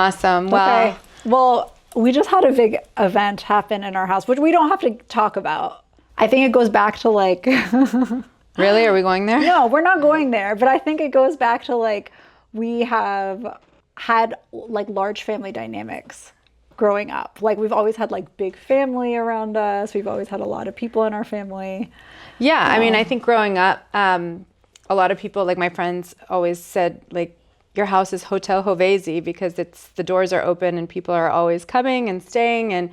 Awesome. Wow. Okay. Well, we just had a big event happen in our house, which we don't have to talk about. I think it goes back to like... Really? Are we going there? No, we're not going there. But I think it goes back to like, we have had like large family dynamics growing up. Like we've always had like big family around us. We've always had a lot of people in our family. Yeah. I mean, I think growing up, a lot of people, like my friends always said, like, your house is Hotel Hovaizi because the doors are open and people are always coming and staying, and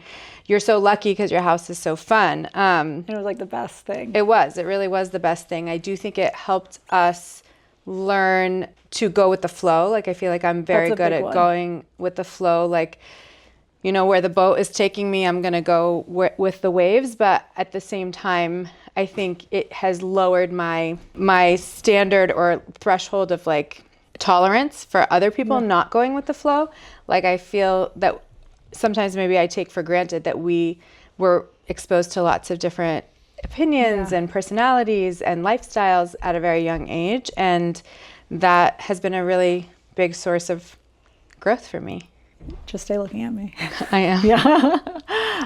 you're so lucky because your house is so fun. It was like the best thing. It really was the best thing. I do think it helped us learn to go with the flow. Like I feel like I'm very good at going with the flow. Like, you know, where the boat is taking me, I'm going to go with the waves. But at the same time, I think it has lowered my standard or threshold of like tolerance for other people not going with the flow. Like I feel that sometimes maybe I take for granted that we were exposed to lots of different opinions and personalities and lifestyles at a very young age. And that has been a really big source of growth for me. Just stay looking at me. I am. Yeah.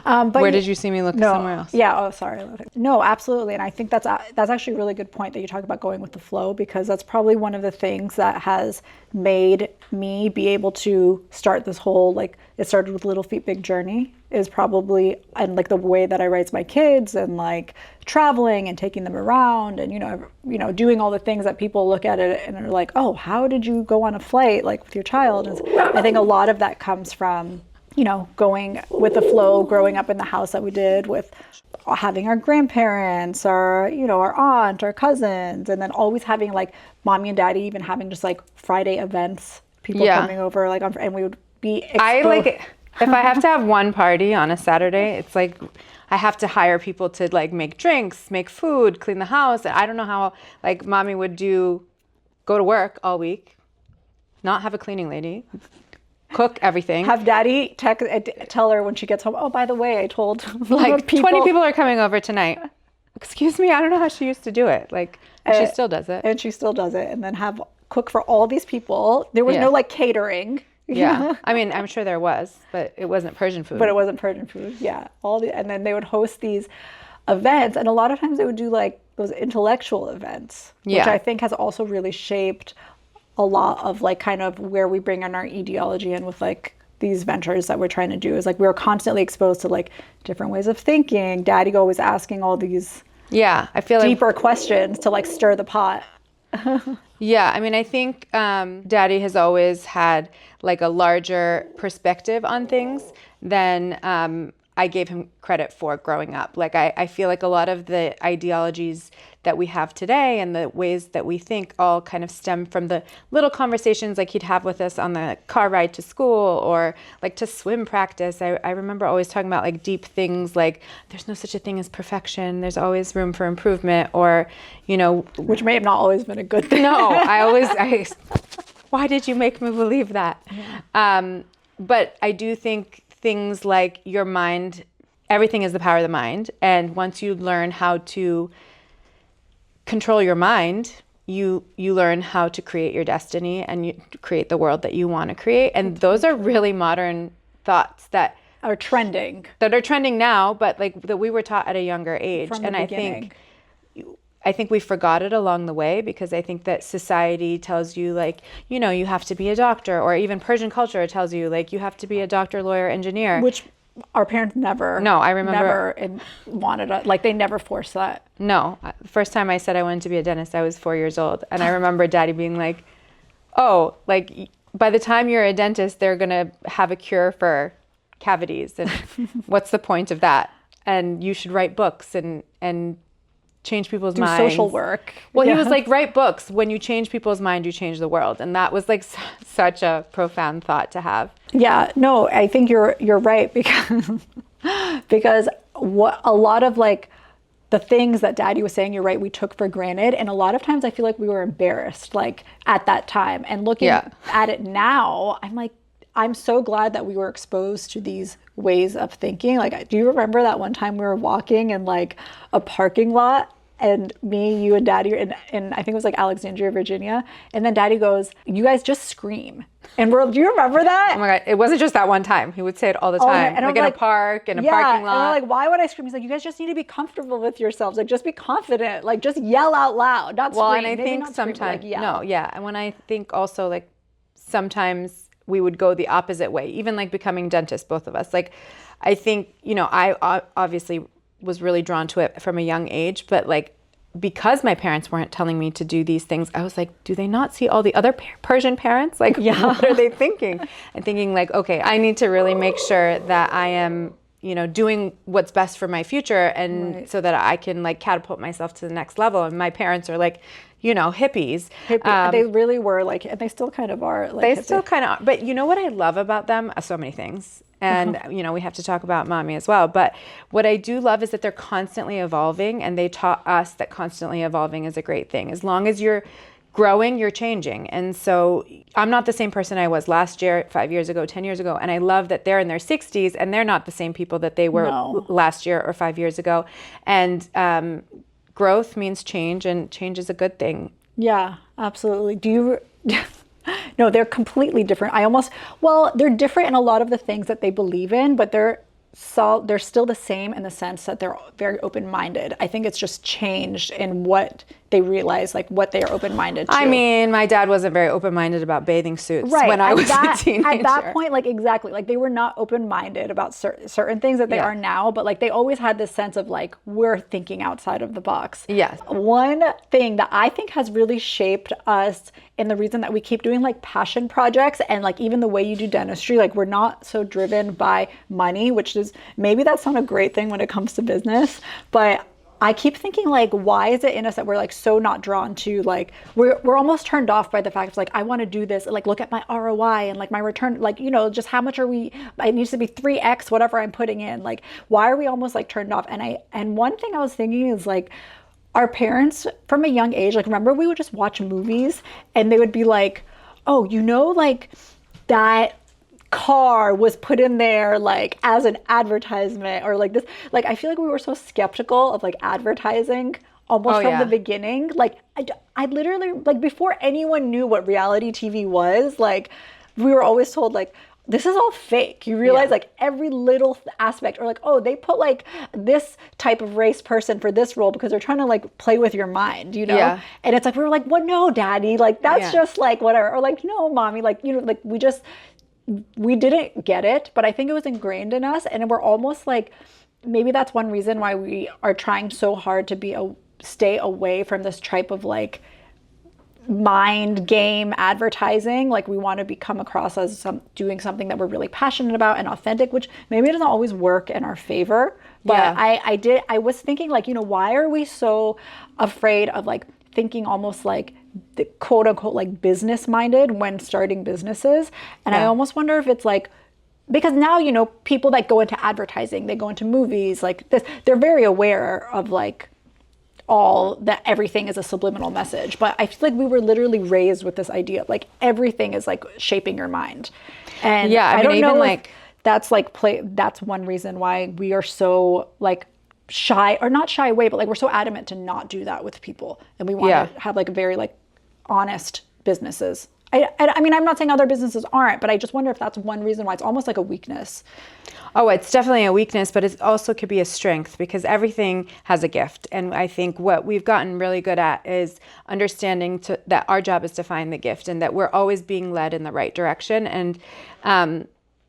But where did you see me look somewhere else? Yeah. Oh, sorry. No, absolutely. And I think that's actually a really good point that you talk about going with the flow, because that's probably one of the things that has made me be able to start this whole, like, it started with Little Feet Big Journey is probably, and like the way that I raise my kids and like traveling and taking them around and, you know, doing all the things that people look at it and are like, oh, how did you go on a flight like with your child? And I think a lot of that comes from, you know, going with the flow, growing up in the house that we did with having our grandparents, our, you know, our aunt, our cousins, and then always having like mommy and daddy even having just like Friday events, people coming over like and we would be exposed. I like it. If I have to have one party on a Saturday, it's like I have to hire people to like make drinks, make food, clean the house. And I don't know how like mommy would go to work all week, not have a cleaning lady, cook everything. Have daddy tell her when she gets home, oh, by the way, I told like 20 people are coming over tonight. Excuse me, I don't know how she used to do it. Like, she still does it. And she still does it. And then cook for all these people. There was no like catering. Yeah. I mean, I'm sure there was, but it wasn't Persian food. Yeah. And then they would host these events. And a lot of times they would do like those intellectual events, which I think has also really shaped a lot of like kind of where we bring in our ideology in with like these ventures that we're trying to do. Is like we were constantly exposed to like different ways of thinking. Daddy always asking all these I feel deeper questions to like stir the pot. Yeah, I mean, I think Daddy has always had like a larger perspective on things than I gave him credit for growing up. Like I feel like a lot of the ideologies that we have today and the ways that we think all kind of stem from the little conversations like he'd have with us on the car ride to school or like to swim practice. I remember always talking about like deep things like there's no such a thing as perfection. There's always room for improvement, or, you know. Which may have not always been a good thing. No, why did you make me believe that? Yeah. But I do think things like your mind, everything is the power of the mind. And once you learn how to control your mind, you learn how to create your destiny and you create the world that you want to create. And those are really modern thoughts that are trending now, but like that we were taught at a younger age. From the beginning. I think we forgot it along the way, because I think that society tells you like, you know, you have to be a doctor, or even Persian culture tells you like you have to be a doctor, lawyer, engineer. Which our parents never. No, I remember. Never wanted it. Like they never forced that. No. The first time I said I wanted to be a dentist, I was 4 years old. And I remember Daddy being like, oh, like by the time you're a dentist, they're going to have a cure for cavities. And what's the point of that? And you should write books and change people's minds. Do social work. Well, he was like, write books. When you change people's mind, you change the world. And that was like such a profound thought to have. Yeah, no, I think you're right, because what a lot of like the things that Daddy was saying, you're right, we took for granted. And a lot of times I feel like we were embarrassed like at that time. And looking at it now, I'm like, I'm so glad that we were exposed to these ways of thinking. Like, do you remember that one time we were walking in like a parking lot and me, you, and Daddy in I think it was like Alexandria, Virginia. And then Daddy goes, "You guys just scream." And do you remember that? Oh my God. It wasn't just that one time. He would say it all the time. And like in a park, in a parking lot. And I'm like, why would I scream? He's like, you guys just need to be comfortable with yourselves. Like, just be confident. Like, just yell out loud. Not scream. Well, and I think sometimes, and when I think also like sometimes we would go the opposite way, even like becoming dentists, both of us. Like, I think, I obviously was really drawn to it from a young age, but like, because my parents weren't telling me to do these things, I was like, do they not see all the other Persian parents? Like, what are they thinking? And thinking like, okay, I need to really make sure that I am, doing what's best for my future, and so that I can like catapult myself to the next level. And my parents are like, hippies. They really were like, and they still kind of are. Like, they still kind of are. But you know what I love about them? So many things. And, we have to talk about mommy as well. But what I do love is that they're constantly evolving, and they taught us that constantly evolving is a great thing. As long as you're growing, you're changing. And so I'm not the same person I was last year, 5 years ago, 10 years ago. And I love that they're in their 60s and they're not the same people that they were last year or 5 years ago. And growth means change, and change is a good thing. Yeah, absolutely. No, they're completely different. They're different in a lot of the things that they believe in, but they're still the same in the sense that they're very open-minded. I think it's just changed in what they realize, like what they are open-minded to. I mean, my dad wasn't very open-minded about bathing suits when I was a teenager. At that point, like exactly, like they were not open-minded about certain things that they are now, but like they always had this sense of like, we're thinking outside of the box. Yes. One thing that I think has really shaped us, and the reason that we keep doing like passion projects, and like even the way you do dentistry, like we're not so driven by money, which is, maybe that's not a great thing when it comes to business, but I keep thinking like, why is it in us that we're like so not drawn to like, we're almost turned off by the fact of like, I want to do this, like look at my ROI and like my return, like, just how much it needs to be 3x whatever I'm putting in. Like, why are we almost like turned off? And one thing I was thinking is like, our parents from a young age, like remember we would just watch movies and they would be like, oh, like that car was put in there like as an advertisement, or like this, like I feel like we were so skeptical of like advertising almost from the beginning. Like I literally, like before anyone knew what reality TV was, like we were always told like, this is all fake. You realize like every little aspect, or like, oh, they put like this type of race person for this role because they're trying to like play with your mind, And it's like, we were like, well, no, Daddy, like that's just like whatever. Or like, no, Mommy, like, like we didn't get it, but I think it was ingrained in us, and we're almost like, maybe that's one reason why we are trying so hard to stay away from this type of like mind game advertising. Like we want to come across as doing something that we're really passionate about and authentic, which maybe it doesn't always work in our favor. But I was thinking like, why are we so afraid of like thinking almost like the quote unquote like business minded when starting businesses? And I almost wonder if it's like, because now, people that go into advertising, they go into movies like this, they're very aware of like that everything is a subliminal message. But I feel like we were literally raised with this idea of like everything is like shaping your mind. And I don't know if that's like that's one reason why we are so like shy, or not shy away, but like we're so adamant to not do that with people, and we want to have like a very like honest businesses. I mean, I'm not saying other businesses aren't, but I just wonder if that's one reason why it's almost like a weakness. Oh, it's definitely a weakness, but it also could be a strength, because everything has a gift. And I think what we've gotten really good at is understanding that our job is to find the gift, and that we're always being led in the right direction. And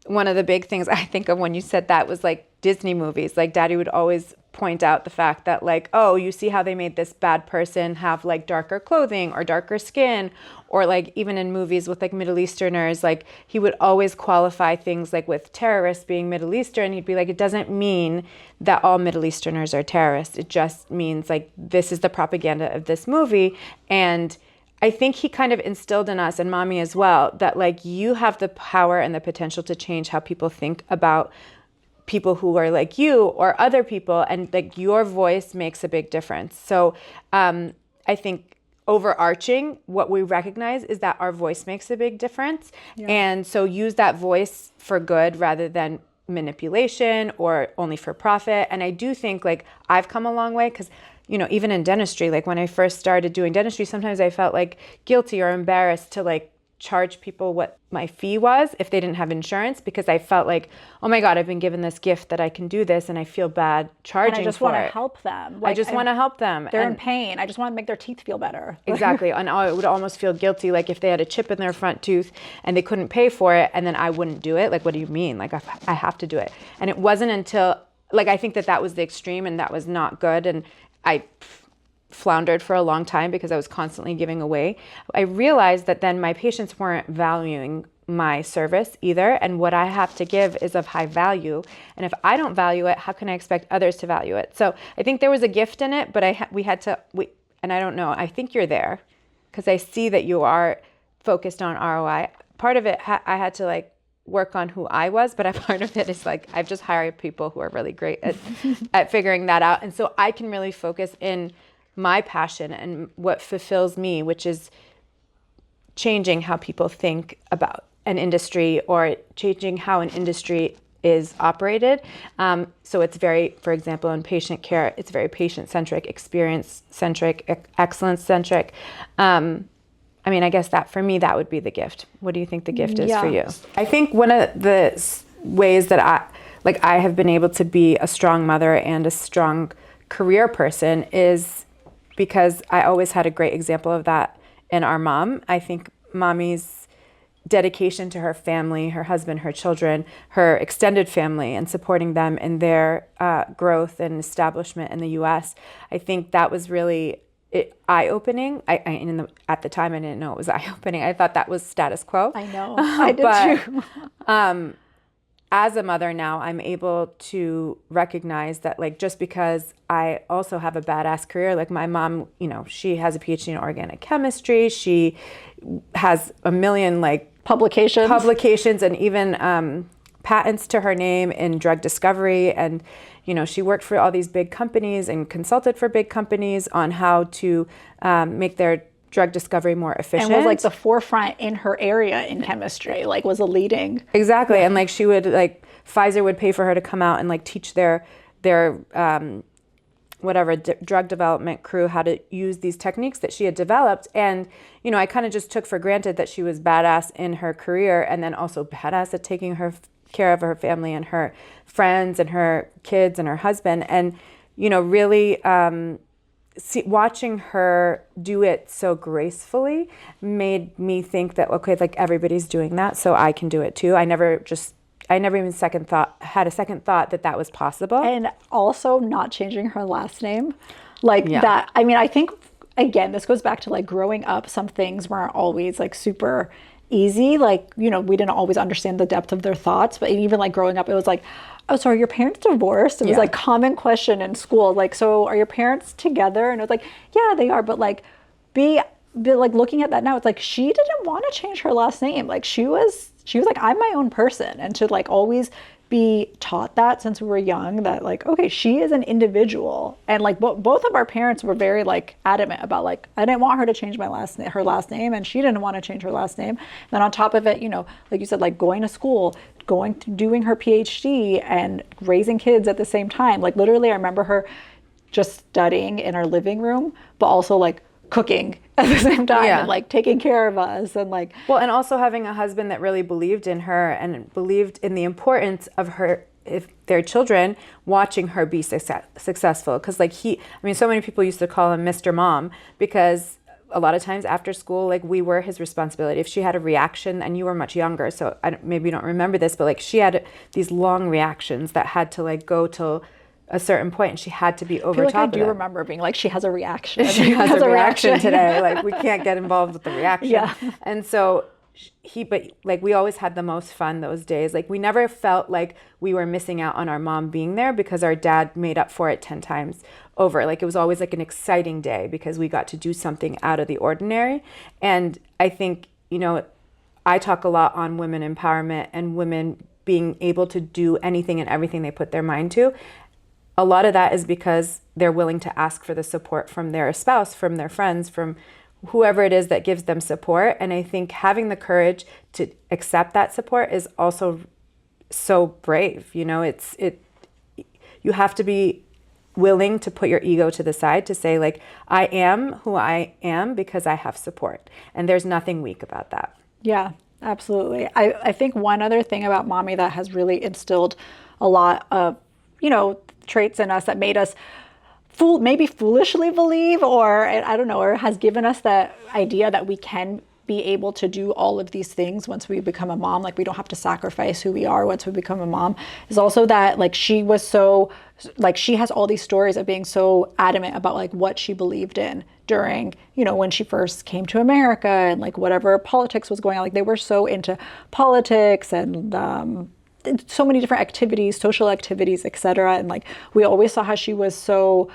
one of the big things I think of when you said that was like Disney movies. Like Daddy would always point out the fact that like, oh, you see how they made this bad person have like darker clothing or darker skin, or like even in movies with like Middle Easterners, like he would always qualify things like with terrorists being Middle Eastern. He'd be like, it doesn't mean that all Middle Easterners are terrorists. It just means like, this is the propaganda of this movie. And I think he kind of instilled in us, and Mommy as well, that like you have the power and the potential to change how people think about people who are like you or other people, and like your voice makes a big difference. So I think overarching, what we recognize is that our voice makes a big difference. And so use that voice for good rather than manipulation or only for profit. And I do think like I've come a long way, because even in dentistry, like when I first started doing dentistry, sometimes I felt like guilty or embarrassed to like charge people what my fee was if they didn't have insurance, because I felt like, oh my God, I've been given this gift that I can do this, and I feel bad charging for it. And I just want to help them. I just want to help them. They're in pain. I just want to make their teeth feel better. Exactly. And I would almost feel guilty, like if they had a chip in their front tooth and they couldn't pay for it, and then I wouldn't do it. Like, what do you mean? Like, I have to do it. And it wasn't until, like, I think that was the extreme, and that was not good. And I floundered for a long time because I was constantly giving away. I realized that then my patients weren't valuing my service either, and what I have to give is of high value, and if I don't value it, how can I expect others to value it? So I think there was a gift in it, but and I don't know, I think you're there because I see that you are focused on ROI. Part of it I had to like work on who I was, but a part of it is like I've just hired people who are really great at figuring that out, and so I can really focus in my passion and what fulfills me, which is changing how people think about an industry or changing how an industry is operated. So it's very, for example, in patient care, it's very patient-centric, experience-centric, excellence-centric. I guess that for me, that would be the gift. What do you think the gift is for you? I think one of the ways that I have been able to be a strong mother and a strong career person is because I always had a great example of that in our mom. I think mommy's dedication to her family, her husband, her children, her extended family, and supporting them in their growth and establishment in the U.S., I think that was really eye-opening. At the time, I didn't know it was eye-opening. I thought that was status quo. I know. I did too. As a mother now, I'm able to recognize that, like, just because I also have a badass career, like my mom, she has a PhD in organic chemistry. She has a million publications and even patents to her name in drug discovery. And, she worked for all these big companies and consulted for big companies on how to make their drug discovery more efficient. And was like the forefront in her area in chemistry, like was a leading. Exactly. And like she would Pfizer would pay for her to come out and like teach their drug development crew how to use these techniques that she had developed. And, I kind of just took for granted that she was badass in her career and then also badass at taking care of her family and her friends and her kids and her husband. And, really, watching her do it so gracefully made me think that, okay, like everybody's doing that, so I can do it too. I never even had a second thought that was possible. And also not changing her last name. That, I think, again, this goes back to like growing up, some things weren't always like super easy. Like, we didn't always understand the depth of their thoughts, but even like growing up, it was like, oh, so are your parents divorced? It was like common question in school. Like, so are your parents together? And it was like, yeah, they are. But like, be like looking at that now, it's like, she didn't want to change her last name. Like she was like, I'm my own person. And to like always be taught that since we were young, that like, okay, she is an individual. And like both of our parents were very like adamant about like, I didn't want her to change her last name, and she didn't want to change her last name. And then on top of it, like you said, like going to school, doing her PhD and raising kids at the same time. Like literally, I remember her just studying in our living room, but also like cooking at the same time and like taking care of us and like. Well, and also having a husband that really believed in her and believed in the importance of her, if their children, watching her be successful. Because like so many people used to call him Mr. Mom, because a lot of times after school, like we were his responsibility. If she had a reaction, and you were much younger, so maybe you don't remember this, but like she had these long reactions that had to like go till a certain point, and she had to be over top of it. I do remember being like, she has a reaction. She has a reaction today. Like we can't get involved with the reaction. Yeah. And so but like we always had the most fun those days. Like we never felt like we were missing out on our mom being there, because our dad made up for it 10 times over. Like it was always like an exciting day because we got to do something out of the ordinary. And I think, I talk a lot on women empowerment and women being able to do anything and everything they put their mind to. A lot of that is because they're willing to ask for the support from their spouse, from their friends, from whoever it is that gives them support. And I think having the courage to accept that support is also so brave. You have to be willing to put your ego to the side to say like, I am who I am because I have support. And there's nothing weak about that. Yeah, absolutely. I think one other thing about mommy that has really instilled a lot of, traits in us that made us maybe foolishly believe, or I don't know, or has given us that idea that we can be able to do all of these things once we become a mom, like we don't have to sacrifice who we are once we become a mom, is also that like she was so, like she has all these stories of being so adamant about like what she believed in during, when she first came to America and like whatever politics was going on. Like they were so into politics and so many different activities, social activities, etc. And like we always saw how she was so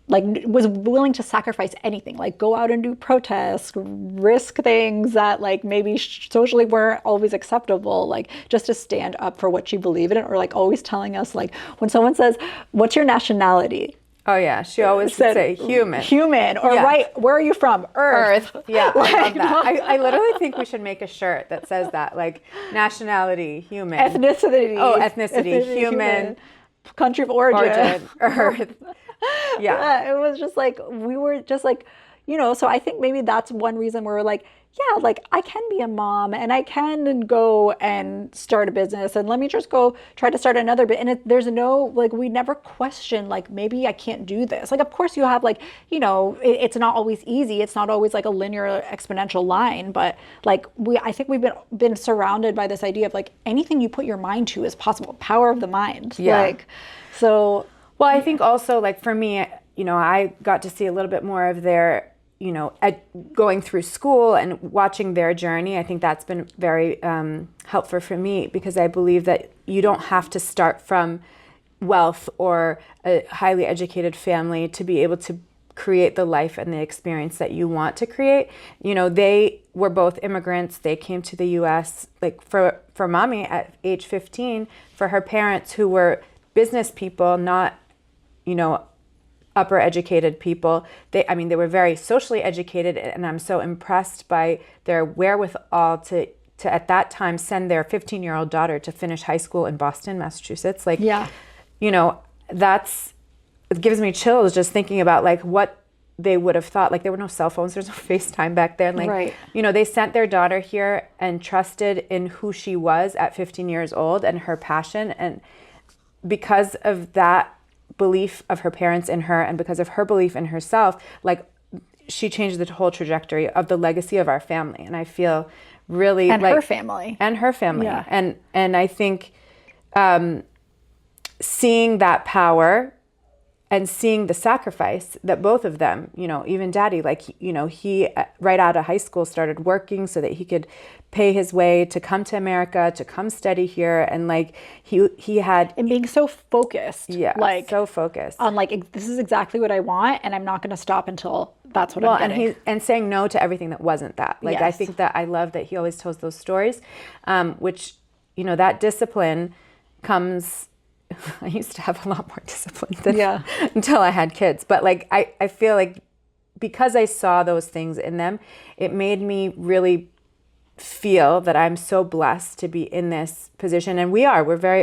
was willing to sacrifice anything, like go out and do protests, risk things that like maybe socially weren't always acceptable, like just to stand up for what she believed in, or like always telling us like when someone says, "What's your nationality?" Oh yeah, she always would say human. Human, or right, where are you from? Earth. Yeah, I love that. I literally think we should make a shirt that says that, like nationality, human. Ethnicity. Oh, ethnicity, human. Country of origin. Earth. Yeah. It was just like, we were just like, so I think maybe that's one reason we're like, yeah, like I can be a mom and I can go and start a business and let me just go try to start another bit. And there's no, like, we never question, like, maybe I can't do this. Like, of course you have like, it's not always easy. It's not always like a linear exponential line, but like I think we've been surrounded by this idea of like anything you put your mind to is possible. Power of the mind. Yeah. Like, so. Well, I think also like for me, I got to see a little bit more of their, going through school and watching their journey. I think that's been very helpful for me because I believe that you don't have to start from wealth or a highly educated family to be able to create the life and the experience that you want to create. They were both immigrants. They came to the U.S. like for mommy at age 15, for her parents who were business people, not, upper educated people. They were very socially educated, and I'm so impressed by their wherewithal to at that time send their 15-year-old daughter to finish high school in Boston, Massachusetts. Like, yeah, it gives me chills just thinking about like what they would have thought. Like there were no cell phones, there's no FaceTime back then. Like, right. They sent their daughter here and trusted in who she was at 15 years old and her passion. And because of that belief of her parents in her and because of her belief in herself, like she changed the whole trajectory of the legacy of our family. And I feel really and like her family. Yeah. And I think seeing that power and seeing the sacrifice that both of them, even daddy, like, he right out of high school started working so that he could pay his way to come to America, to come study here. And like he had. And being so focused. Yeah. Like so focused. On like, this is exactly what I want and I'm not going to stop until that's what I'm getting. And saying no to everything that wasn't that. Like, yes. I think that I love that he always tells those stories, which, that discipline comes. I used to have a lot more discipline until I had kids. But like, I feel like because I saw those things in them, it made me really feel that I'm so blessed to be in this position. And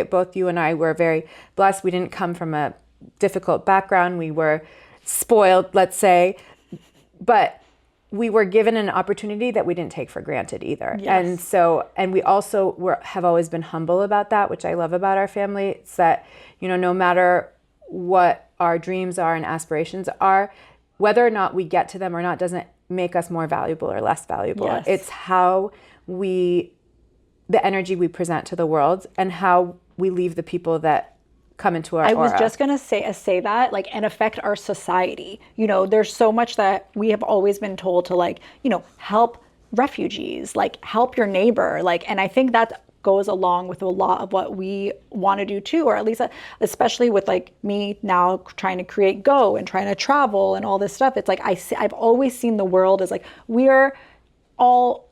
both you and I were very blessed. We didn't come from a difficult background. We were spoiled, let's say, but we were given an opportunity that we didn't take for granted either. Yes. And we also have always been humble about that, which I love about our family. It's that, no matter what our dreams are and aspirations are, whether or not we get to them or not doesn't make us more valuable or less valuable. Yes. It's how the energy we present to the world and how we leave the people that come into our aura. I was just going to say that, like, and affect our society. There's so much that we have always been told to, like, help refugees, like, help your neighbor. Like, and I think that goes along with a lot of what we want to do too, or at least especially with like me now trying to create Go and trying to travel and all this stuff. It's like, I've always seen the world as like, we are all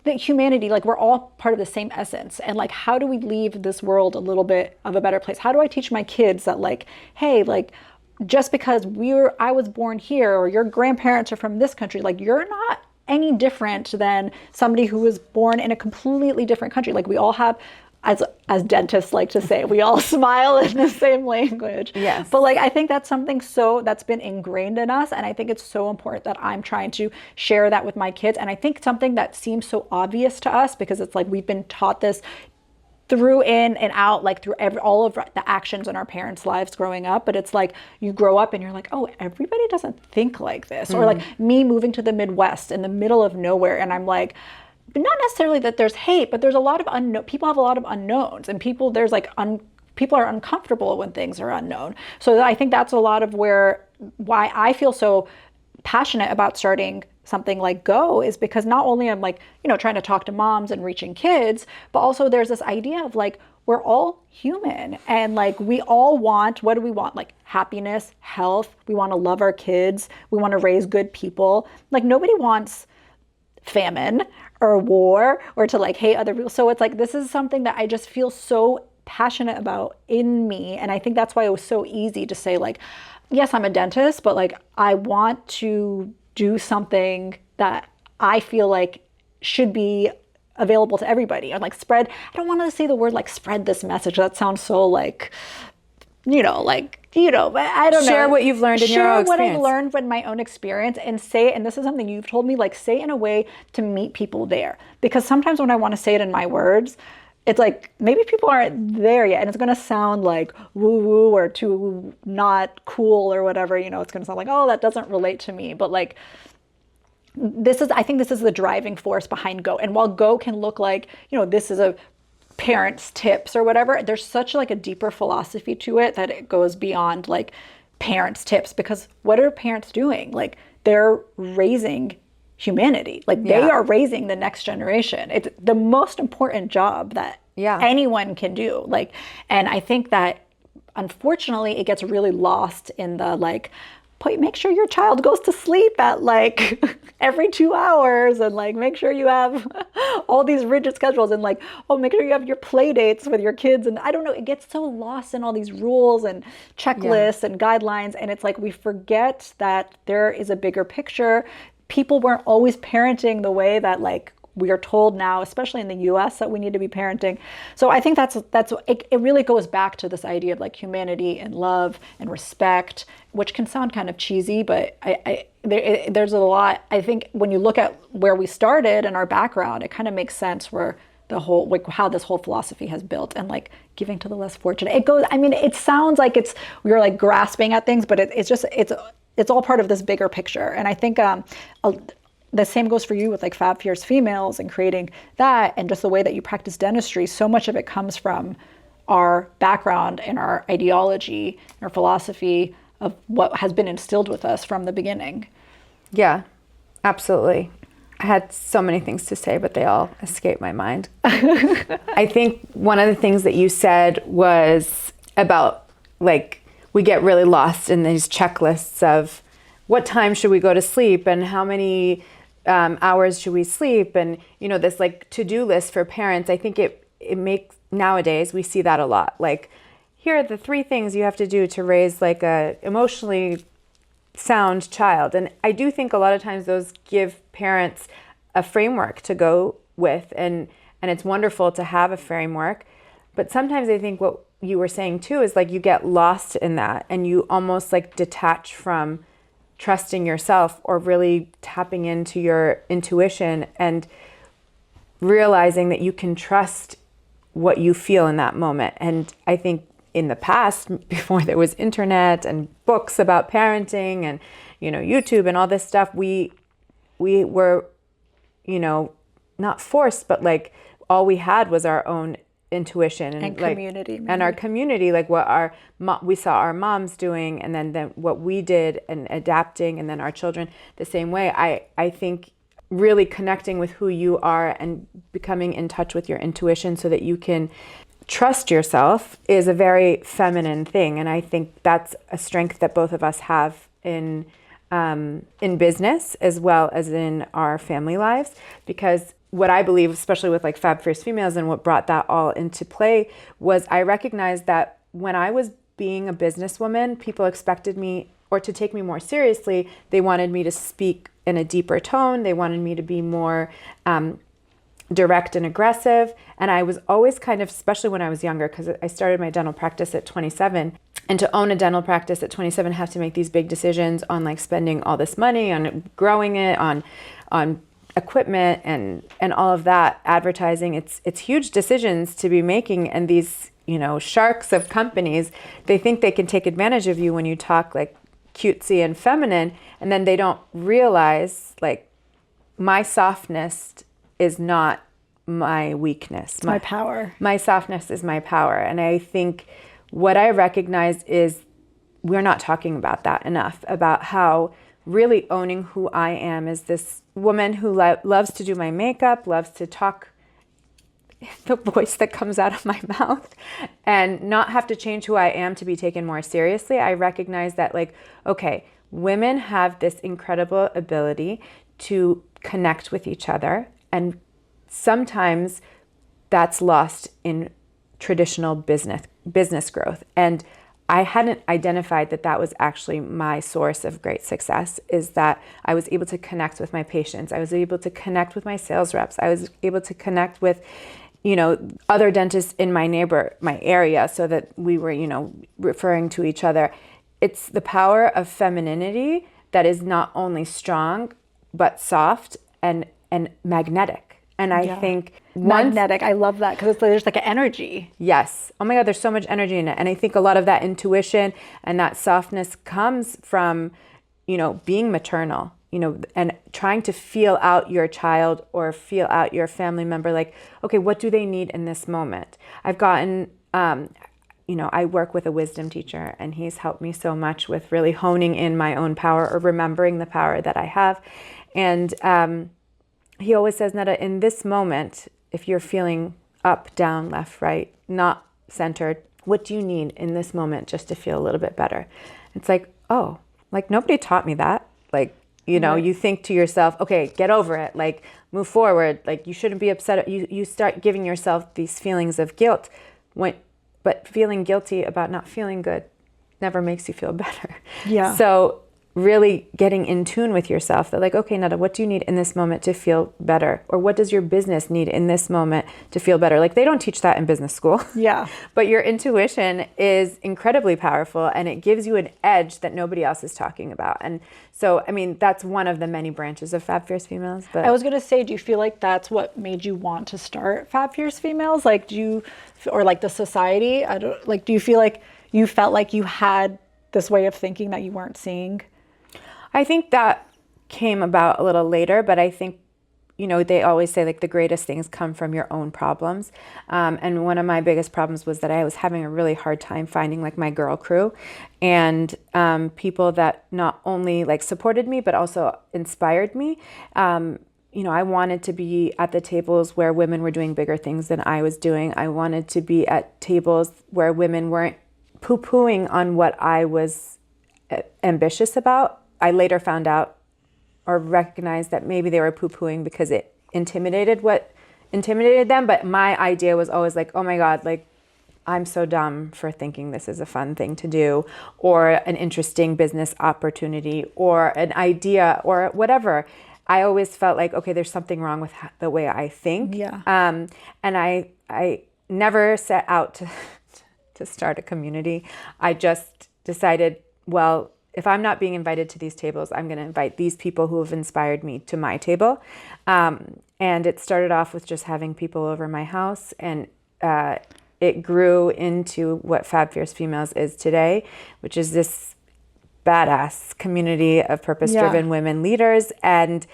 the humanity, like we're all part of the same essence. And like, how do we leave this world a little bit of a better place? How do I teach my kids that like, hey, like just because I was born here or your grandparents are from this country, like you're not any different than somebody who was born in a completely different country. Like we all have as dentists like to say, we all smile in the same language. Yes. But like, I think that's something that's been ingrained in us. And I think it's so important that I'm trying to share that with my kids. And I think something that seems so obvious to us, because it's like we've been taught this through in and out, like through all of the actions in our parents' lives growing up. But it's like you grow up and you're like, oh, everybody doesn't think like this. Or like me moving to the Midwest in the middle of nowhere. And I'm like, not necessarily that there's hate, but there's a lot of people have a lot of unknowns, and people are uncomfortable when things are unknown. So I think that's a lot of why I feel so passionate about starting something like Go, is because not only I'm like, trying to talk to moms and reaching kids, but also there's this idea of like, we're all human, and like we all want, what do we want? Like happiness, health. We want to love our kids. We want to raise good people. Like nobody wants famine or war or to like hate other people. So it's like, this is something that I just feel so passionate about in me. And I think that's why it was so easy to say like, yes, I'm a dentist, but like, I want to do something that I feel like should be available to everybody, or like I don't want to say the word like spread this message. That sounds so like, but I don't know. Share what you've learned in your own experience. Share what I learned from my own experience, and say it, and this is something you've told me, like say it in a way to meet people there. Because sometimes when I want to say it in my words, it's like maybe people aren't there yet, and it's going to sound like woo-woo or too not cool or whatever, it's going to sound like, oh, that doesn't relate to me. But like, I think this is the driving force behind Go. And while Go can look like, this is a parents' tips or whatever, there's such like a deeper philosophy to it that it goes beyond like parents' tips. Because what are parents doing? Like they're raising humanity. Like they are raising the next generation. It's the most important job that anyone can do. Like, and I think that unfortunately it gets really lost in the like, make sure your child goes to sleep at like every 2 hours, and like make sure you have all these rigid schedules, and like, oh, make sure you have your play dates with your kids. And I don't know, it gets so lost in all these rules and checklists and guidelines. And it's like, we forget that there is a bigger picture. People weren't always parenting the way that like we are told now, especially in the US, that we need to be parenting. So I think it really goes back to this idea of like humanity and love and respect, which can sound kind of cheesy, but there's a lot. I think when you look at where we started and our background, it kind of makes sense where the whole, like how this whole philosophy has built, and like giving to the less fortunate. It sounds like we're like grasping at things, but it's all part of this bigger picture. And I think the same goes for you with like Fab Fierce Females and creating that, and just the way that you practice dentistry. So much of it comes from our background and our ideology and our philosophy of what has been instilled with us from the beginning. Yeah, absolutely. I had so many things to say, but they all escaped my mind. I think one of the things that you said was about like, we get really lost in these checklists of what time should we go to sleep and how many hours should we sleep, and this like to-do list for parents. I think it makes, nowadays we see that a lot. Like, here are the 3 things you have to do to raise like a emotionally sound child. And I do think a lot of times those give parents a framework to go with, and it's wonderful to have a framework. But sometimes I think what you were saying too is like you get lost in that, and you almost like detach from trusting yourself or really tapping into your intuition and realizing that you can trust what you feel in that moment. And I think in the past, before there was internet and books about parenting and, YouTube and all this stuff, we were, not forced, but like all we had was our own intuition and like, community, maybe. And our community, like what we saw our moms doing, and then what we did and adapting, and then our children the same way. I think really connecting with who you are and becoming in touch with your intuition so that you can trust yourself is a very feminine thing. And I think that's a strength that both of us have in business as well as in our family lives, because what I believe, especially with like Fab Fierce Females and what brought that all into play, was I recognized that when I was being a businesswoman, people expected me, or to take me more seriously, they wanted me to speak in a deeper tone. They wanted me to be more direct and aggressive. And I was always kind of, especially when I was younger, because I started my dental practice at 27. And to own a dental practice at 27, have to make these big decisions on like spending all this money, on growing it, on equipment and all of that, advertising. It's huge decisions to be making. And these, sharks of companies, they think they can take advantage of you when you talk like cutesy and feminine. And then they don't realize like my softness is not my weakness. It's my power. My softness is my power. And I think what I recognize is we're not talking about that enough, about how really owning who I am as this woman who loves to do my makeup, loves to talk the voice that comes out of my mouth, and not have to change who I am to be taken more seriously. I recognize that like, okay, women have this incredible ability to connect with each other. And sometimes that's lost in traditional business growth. And I hadn't identified that was actually my source of great success, is that I was able to connect with my patients. I was able to connect with my sales reps. I was able to connect with, other dentists in my area, so that we were, referring to each other. It's the power of femininity that is not only strong, but soft and magnetic. And I think magnetic, I love that, because there's like an energy. Yes. Oh my God, there's so much energy in it. And I think a lot of that intuition and that softness comes from, being maternal, and trying to feel out your child or feel out your family member. Like, okay, what do they need in this moment? I've gotten, I work with a wisdom teacher, and he's helped me so much with really honing in my own power, or remembering the power that I have. And, he always says, Neda, in this moment, if you're feeling up, down, left, right, not centered, what do you need in this moment just to feel a little bit better? It's like, oh, like nobody taught me that. Like, you think to yourself, okay, get over it. Like, move forward. Like, you shouldn't be upset. You start giving yourself these feelings of guilt. But feeling guilty about not feeling good never makes you feel better. Yeah. So really getting in tune with yourself, that like, okay, Neda, what do you need in this moment to feel better? Or what does your business need in this moment to feel better? Like, they don't teach that in business school. Yeah. But your intuition is incredibly powerful, and it gives you an edge that nobody else is talking about. And so, I mean, that's one of the many branches of Fab Fierce Females. But I was going to say, do you feel like that's what made you want to start Fab Fierce Females? Like, or like the society? Do you feel like you felt like you had this way of thinking that you weren't seeing? I think that came about a little later, but I think, they always say like the greatest things come from your own problems. And one of my biggest problems was that I was having a really hard time finding like my girl crew, and people that not only like supported me, but also inspired me. I wanted to be at the tables where women were doing bigger things than I was doing. I wanted to be at tables where women weren't poo-pooing on what I was ambitious about. I later found out or recognized that maybe they were poo-pooing because it intimidated them. But my idea was always like, oh my God, like, I'm so dumb for thinking this is a fun thing to do, or an interesting business opportunity, or an idea, or whatever. I always felt like, okay, there's something wrong with the way I think. Yeah. And I never set out to start a community. I just decided, well, if I'm not being invited to these tables, I'm going to invite these people who have inspired me to my table. And it started off with just having people over my house, and it grew into what Fab Fierce Females is today, which is this badass community of purpose-driven women leaders. And,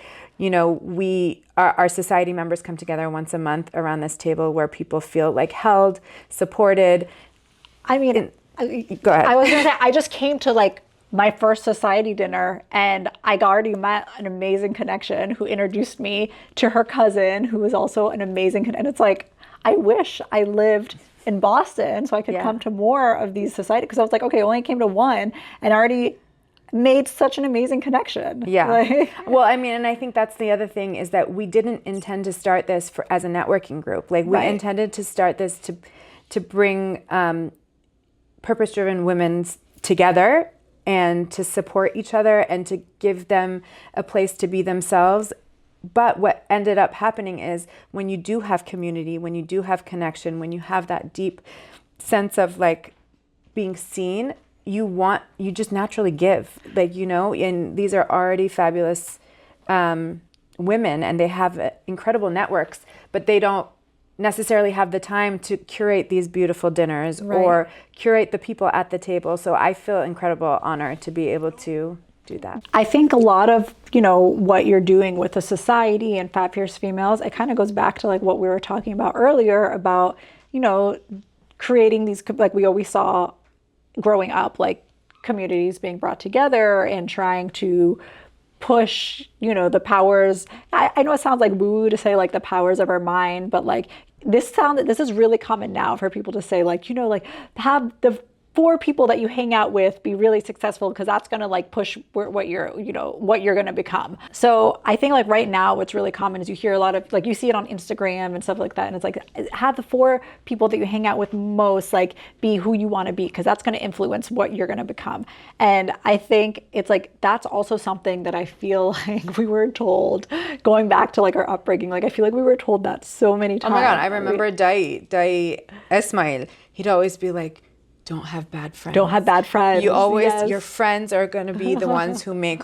our society members come together once a month around this table where people feel like held, supported. I mean, go ahead. I was going to say, I just came to like my first society dinner, and I already met an amazing connection who introduced me to her cousin, who was also an amazing and it's like, I wish I lived in Boston so I could come to more of these society, because I was like, okay, I only came to one and I already made such an amazing connection. Yeah. Well, I mean, and I think that's the other thing, is that we didn't intend to start this as a networking group. Like, we intended to start this to bring purpose-driven women together, and to support each other, and to give them a place to be themselves, But what ended up happening is when you do have community, when you do have connection, when you have that deep sense of like being seen, you just naturally give, like, you know, and these are already fabulous women and they have incredible networks, but they don't necessarily have the time to curate these beautiful dinners or curate the people at the table. So I feel incredible honor to be able to do that. I think a lot of, you know, what you're doing with the society and Fat Fierce Females, it kind of goes back to like what we were talking about earlier about, you know, creating these, like we always saw growing up, like communities being brought together and trying to push, you know, the powers. I know it sounds like woo to say like the powers of our mind, but like this is really common now for people to say like, you know, like have the 4 people that you hang out with be really successful because that's going to like push what you're going to become. So I think like right now what's really common is you hear a lot of like, you see it on Instagram and stuff like that. And it's like, have the 4 people that you hang out with most like be who you want to be, because that's going to influence what you're going to become. And I think it's like, that's also something that I feel like we were told going back to like our upbringing. Like, I feel like we were told that so many times. Oh my God. I remember Dai Ismail. He'd always be like, don't have bad friends. Don't have bad friends. You always, your friends are going to be the ones who make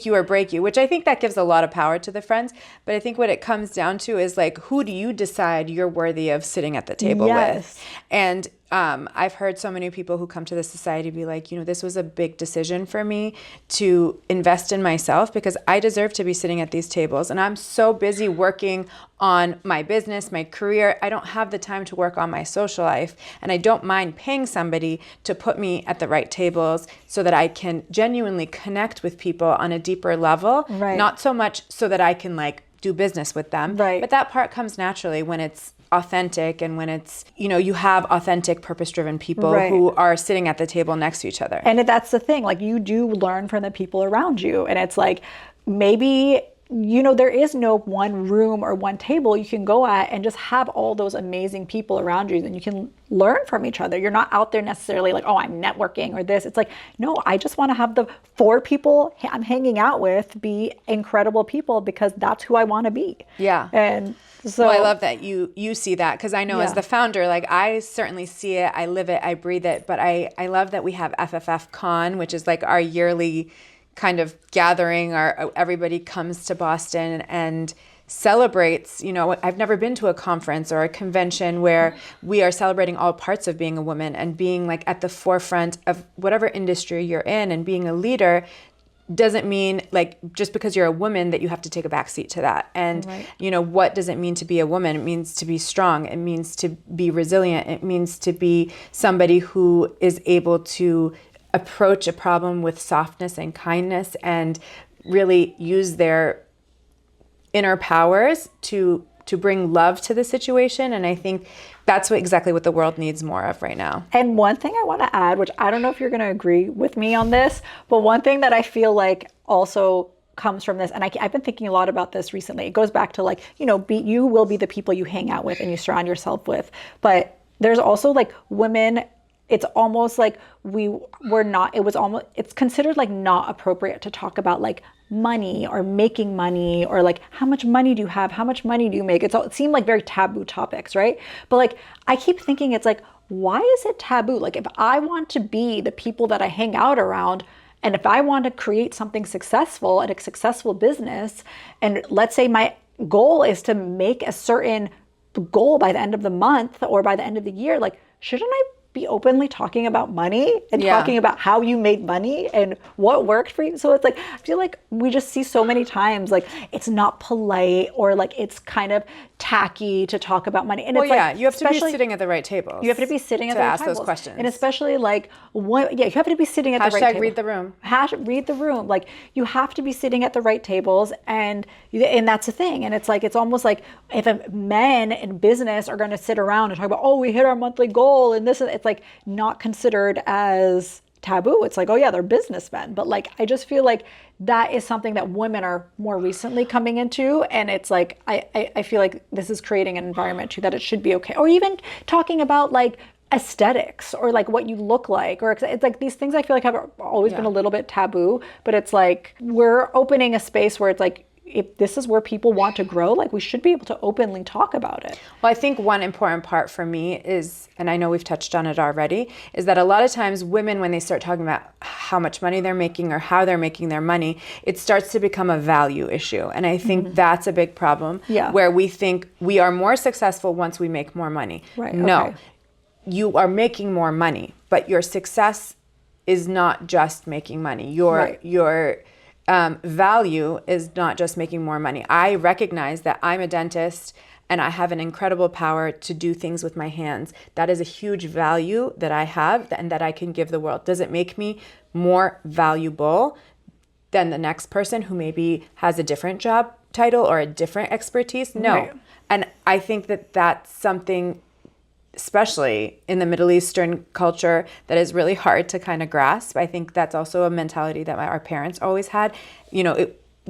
you or break you, which I think that gives a lot of power to the friends. But I think what it comes down to is like, who do you decide you're worthy of sitting at the table with? And I've heard so many people who come to the society be like, you know, this was a big decision for me to invest in myself because I deserve to be sitting at these tables. And I'm so busy working on my business, my career. I don't have the time to work on my social life. And I don't mind paying somebody to put me at the right tables so that I can genuinely connect with people on a deeper level. Right. Not so much so that I can like do business with them. Right. But that part comes naturally when it's authentic and when it's, you know, you have authentic purpose-driven people who are sitting at the table next to each other. And that's the thing, like you do learn from the people around you. And it's like, maybe, you know, there is no one room or one table you can go at and just have all those amazing people around you and you can learn from each other. You're not out there necessarily like, oh, I'm networking or this. It's like, no, I just want to have the 4 people I'm hanging out with be incredible people because that's who I want to be. Yeah. And so I love that you see that, because I know as the founder, like I certainly see it, I live it, I breathe it, but I love that we have FFFcon, which is like our yearly kind of gathering, everybody comes to Boston and celebrates, you know, I've never been to a conference or a convention where we are celebrating all parts of being a woman and being like at the forefront of whatever industry you're in, and being a leader doesn't mean like just because you're a woman that you have to take a backseat to that. And you know, what does it mean to be a woman? It means to be strong. It means to be resilient. It means to be somebody who is able to approach a problem with softness and kindness and really use their inner powers to bring love to the situation. And I think that's exactly what the world needs more of right now. And one thing I want to add, which I don't know if you're going to agree with me on this, but one thing that I feel like also comes from this, and I've been thinking a lot about this recently. It goes back to like, you know, you will be the people you hang out with and you surround yourself with. But there's also like women, it's almost like it's considered like not appropriate to talk about like money or making money or like how much money do you have, how much money do you make. It seemed like very taboo topics, right? But like I keep thinking it's like, why is it taboo? Like if I want to be the people that I hang out around, and if I want to create something successful and a successful business, and let's say my goal is to make a certain goal by the end of the month or by the end of the year, like shouldn't I be openly talking about money and talking about how you made money and what worked for you? So it's like, I feel like we just see so many times, like it's not polite or like it's kind of tacky to talk about money. And well, it's like, you have to be sitting at the right table. You have to be sitting at the right tables. To ask those questions. And especially like, you have to be sitting at the right table. Read the room. Read the room. Like you have to be sitting at the right tables, and that's the thing. And it's like, it's almost like if men in business are going to sit around and talk about, oh, we hit our monthly goal and this, it's like not considered as taboo. It's like, oh yeah, they're businessmen. But like, I just feel like that is something that women are more recently coming into. And it's like, I feel like this is creating an environment too, that it should be okay. Or even talking about like aesthetics or like what you look like, or it's like these things I feel like have always been a little bit taboo, but it's like, we're opening a space where it's like, if this is where people want to grow, like we should be able to openly talk about it. Well, I think one important part for me is, and I know we've touched on it already, is that a lot of times women, when they start talking about how much money they're making or how they're making their money, it starts to become a value issue. And I think that's a big problem, where we think we are more successful once we make more money. Right. No, okay. You are making more money, but your success is not just making money. Your value is not just making more money. I recognize that I'm a dentist and I have an incredible power to do things with my hands. That is a huge value that I have and that I can give the world. Does it make me more valuable than the next person who maybe has a different job title or a different expertise? No. Right. And I think that that's something, especially in the Middle Eastern culture, that is really hard to kind of grasp. I think that's also a mentality that our parents always had,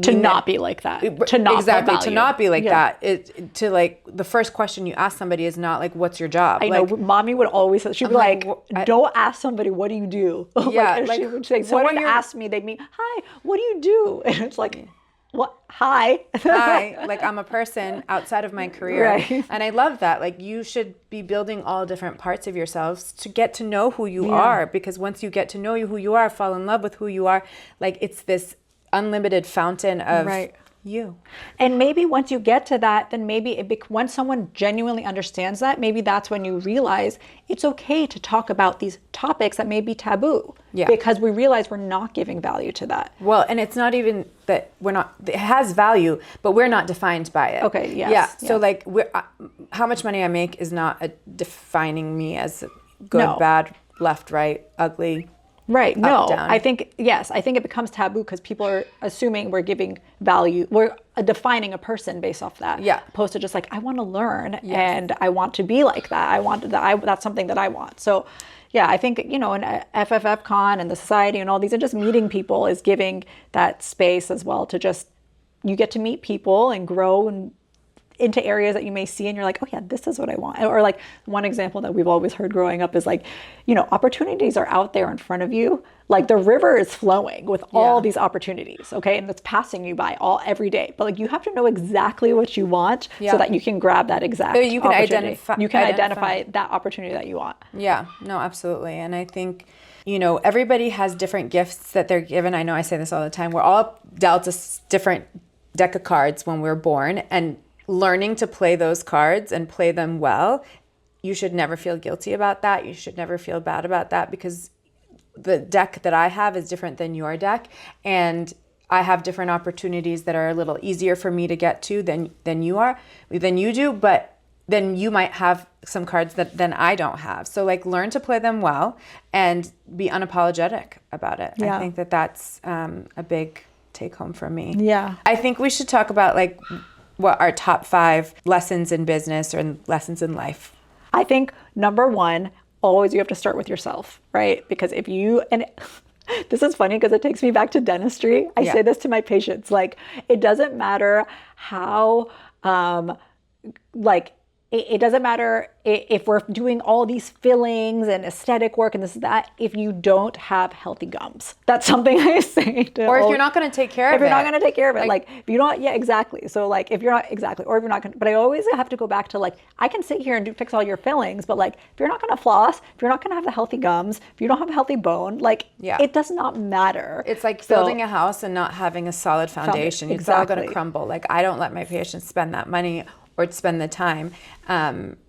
to not be like that. To not be like that. To like the first question you ask somebody is not like, what's your job? I know, Mommy would always say, she'd be like, don't ask somebody, what do you do? Yeah. She would say, someone asked me, they'd mean, hi, what do you do? And it's like, what? Hi. Like I'm a person outside of my career. Right. And I love that. Like you should be building all different parts of yourselves to get to know who you are, because once you get to know who you are, fall in love with who you are, like it's this unlimited fountain of you. And maybe once you get to that, then maybe when someone genuinely understands that, maybe that's when you realize it's okay to talk about these topics that may be taboo. Yeah. Because we realize we're not giving value to that. Well, and it's not even that it has value, but we're not defined by it. Okay, yes. Yeah. So like how much money I make is not defining me as good, bad, left, right, ugly. Right. No, down. I think it becomes taboo because people are assuming we're giving value. We're defining a person based off that. Yeah. Opposed to just like, I want to learn and I want to be like that. That's something that I want. So yeah, I think, in FFFcon and the society and all these, and just meeting people is giving that space as well to just, you get to meet people and grow and into areas that you may see and you're like, oh yeah, this is what I want. Or like one example that we've always heard growing up is like, opportunities are out there in front of you. Like the river is flowing with all these opportunities, okay? And it's passing you by every day. But like you have to know exactly what you want so that you can grab that exact you can opportunity. You can identify that opportunity that you want. Yeah, no, absolutely. And I think, everybody has different gifts that they're given. I know I say this all the time. We're all dealt a different deck of cards when we're born, and learning to play those cards and play them well, you should never feel guilty about that. You should never feel bad about that, because the deck that I have is different than your deck, and I have different opportunities that are a little easier for me to get to than you do, but then you might have some cards that then I don't have. So like learn to play them well and be unapologetic about it. Yeah. I think that that's a big take home for me. Yeah. I think we should talk about like what our top 5 lessons in business or lessons in life. I think number 1, always you have to start with yourself, right? Because this is funny because it takes me back to dentistry. I say this to my patients, like it doesn't matter how, it doesn't matter if we're doing all these fillings and aesthetic work and this and that, if you don't have healthy gums. That's something I say to Or if you're not going to take care of it. If you're not going to take care of it. Like if you don't, exactly. So like if you're not, exactly. Or if you're not going to, but I always have to go back to like, I can sit here and fix all your fillings, but like if you're not going to floss, if you're not going to have the healthy gums, if you don't have a healthy bone, like it does not matter. It's like building a house and not having a solid foundation. It's all going to crumble. Like I don't let my patients spend that money or spend the time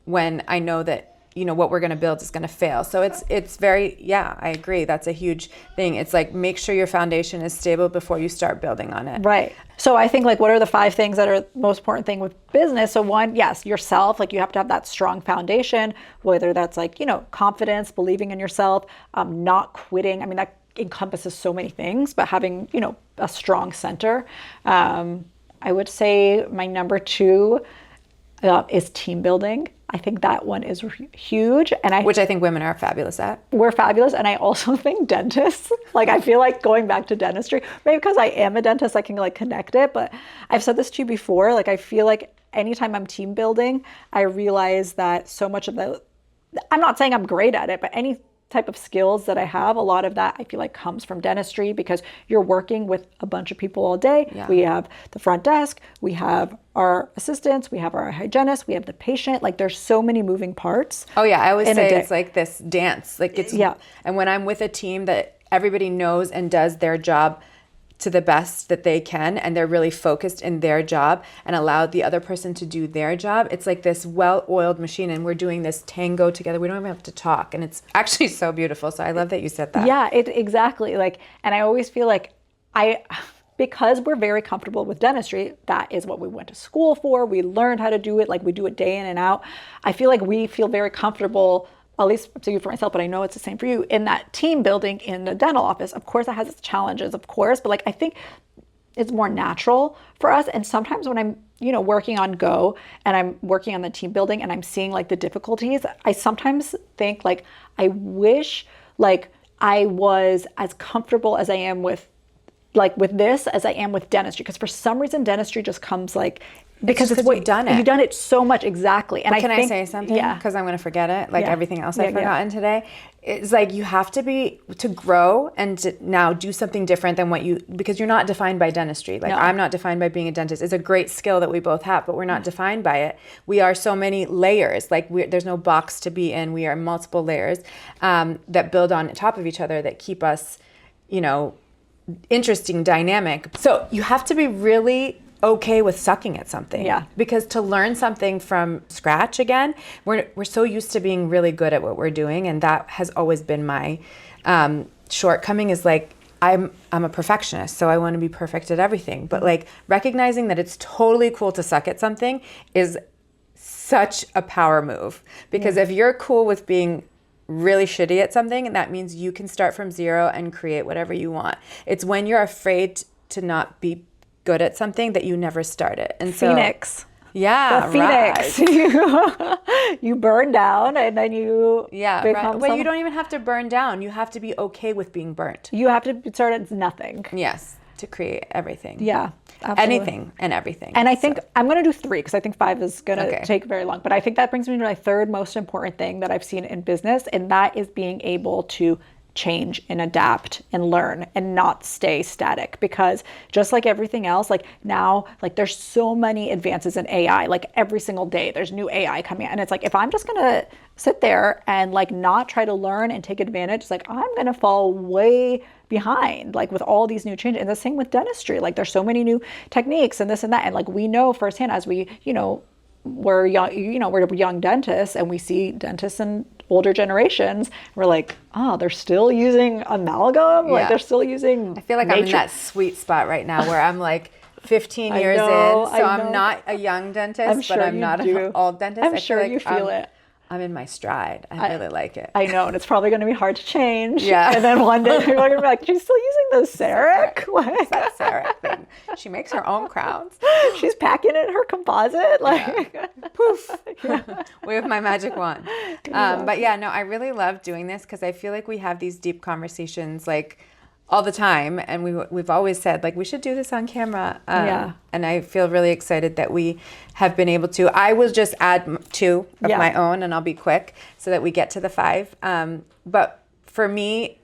when I know that what we're going to build is going to fail. So it's very, I agree. That's a huge thing. It's like make sure your foundation is stable before you start building on it. Right. So I think like what are the 5 things that are the most important thing with business? So 1, yes, yourself. Like you have to have that strong foundation, whether that's like confidence, believing in yourself, not quitting. I mean that encompasses so many things, but having a strong center. I would say my number 2 is team building. I think that one is huge. Which I think women are fabulous at. We're fabulous. And I also think dentists, like I feel like going back to dentistry, maybe because I am a dentist, I can like connect it. But I've said this to you before, like I feel like anytime I'm team building, I realize that so much of I'm not saying I'm great at it, but anytime type of skills that I have, a lot of that I feel like comes from dentistry, because you're working with a bunch of people all day. Yeah. We have the front desk, we have our assistants, we have our hygienist, we have the patient. Like there's so many moving parts. Oh yeah, I always say it's like this dance. Like it's, yeah. And when I'm with a team that everybody knows and does their job to the best that they can, and they're really focused in their job and allow the other person to do their job, it's like this well-oiled machine, and we're doing this tango together. We don't even have to talk, and it's actually so beautiful. So I love that you said that. Yeah, exactly. Like, and I always feel like because we're very comfortable with dentistry, that is what we went to school for. We learned how to do it. Like we do it day in and out. I feel like we feel very comfortable, at least to for myself, but I know it's the same for you, in that team building in the dental office. Of course, that has its challenges, of course, but like I think it's more natural for us. And sometimes when I'm, working on Go and I'm working on the team building and I'm seeing like the difficulties, I sometimes think like I wish like I was as comfortable as I am with this as I am with dentistry, because for some reason dentistry just comes like, because it's what you've done it. You've done it so much, exactly. And can I say something? Yeah. Because I'm going to forget it, like everything else I've forgotten today. It's like you have to grow and to now do something different than because you're not defined by dentistry. Like I'm not defined by being a dentist. It's a great skill that we both have, but we're not defined by it. We are so many layers. Like there's no box to be in. We are multiple layers that build on top of each other that keep us, interesting, dynamic. So you have to be really okay with sucking at something. Yeah. Because to learn something from scratch again, we're so used to being really good at what we're doing, and that has always been my shortcoming. Is like I'm a perfectionist, so I want to be perfect at everything. But like recognizing that it's totally cool to suck at something is such a power move, because if you're cool with being really shitty at something, and that means you can start from zero and create whatever you want. It's when you're afraid to not be good at something that you never start it. And Phoenix. Yeah, the Phoenix. Right. You burn down and then you become Well, you don't even have to burn down. You have to be okay with being burnt. You have to start at nothing. Yes, to create everything. Yeah, absolutely. Anything and everything. And I think I'm going to do 3, because I think 5 is going to take very long. But I think that brings me to my third most important thing that I've seen in business, and that is being able to change and adapt and learn and not stay static. Because just like everything else, like now, like there's so many advances in AI, like every single day there's new AI coming out. And it's like, if I'm just going to sit there and like not try to learn and take advantage, it's like, I'm going to fall way behind, like with all these new changes. And the same with dentistry, like there's so many new techniques and this and that. And like, we know firsthand as we, we're young, we're young dentists, and we see dentists in older generations, we're like, oh, they're still using amalgam? Like they're still using I feel like I'm in that sweet spot right now where I'm like 15 years in, so I'm not a young dentist, but I'm not an old dentist. I'm sure you feel it. I'm in my stride. I really like it. I know, and it's probably going to be hard to change. Yeah. And then one day people are going to be like, she's still using the CEREC? What's that CEREC thing? She makes her own crowns. She's packing it in her composite. Poof. Wave my magic wand. But yeah, no, I really love doing this, because I feel like we have these deep conversations like all the time, and we've always said like we should do this on camera. And I feel really excited that we have been able to. I will just add 2 of my own, and I'll be quick so that we get to the 5. But for me,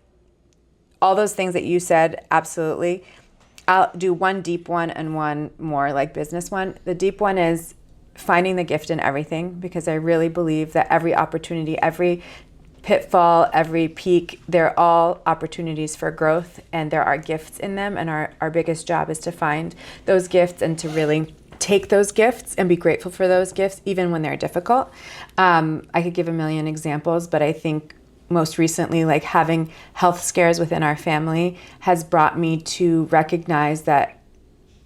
all those things that you said, absolutely. I'll do one deep one and one more like business one. The deep one is finding the gift in everything, because I really believe that every opportunity, every pitfall, every peak, they're all opportunities for growth, and there are gifts in them, and our biggest job is to find those gifts and to really take those gifts and be grateful for those gifts even when they're difficult. I could give a million examples, but I think most recently, like having health scares within our family has brought me to recognize that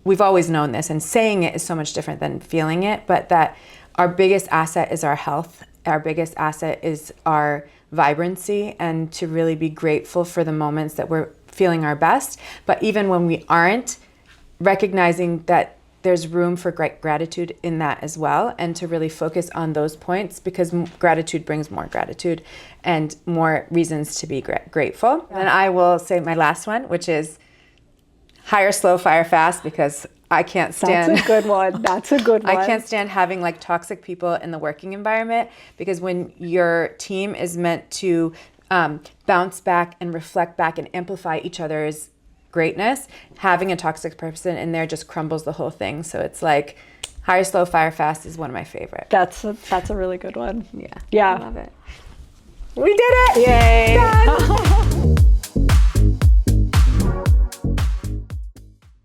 we've always known this, and saying it is so much different than feeling it, but that our biggest asset is our health. Our biggest asset is our vibrancy, and to really be grateful for the moments that we're feeling our best. But even when we aren't, recognizing that there's room for great gratitude in that as well, and to really focus on those points, because gratitude brings more gratitude and more reasons to be grateful. And I will say my last one, which is hire slow, fire fast, because I can't stand. That's a good one. That's a good one. I can't stand having like toxic people in the working environment, because when your team is meant to bounce back and reflect back and amplify each other's greatness. Having a toxic person in there just crumbles the whole thing. So it's like hire slow, fire fast is one of my favorite. That's a really good one. Yeah. Yeah. I love it. We did it! Yay!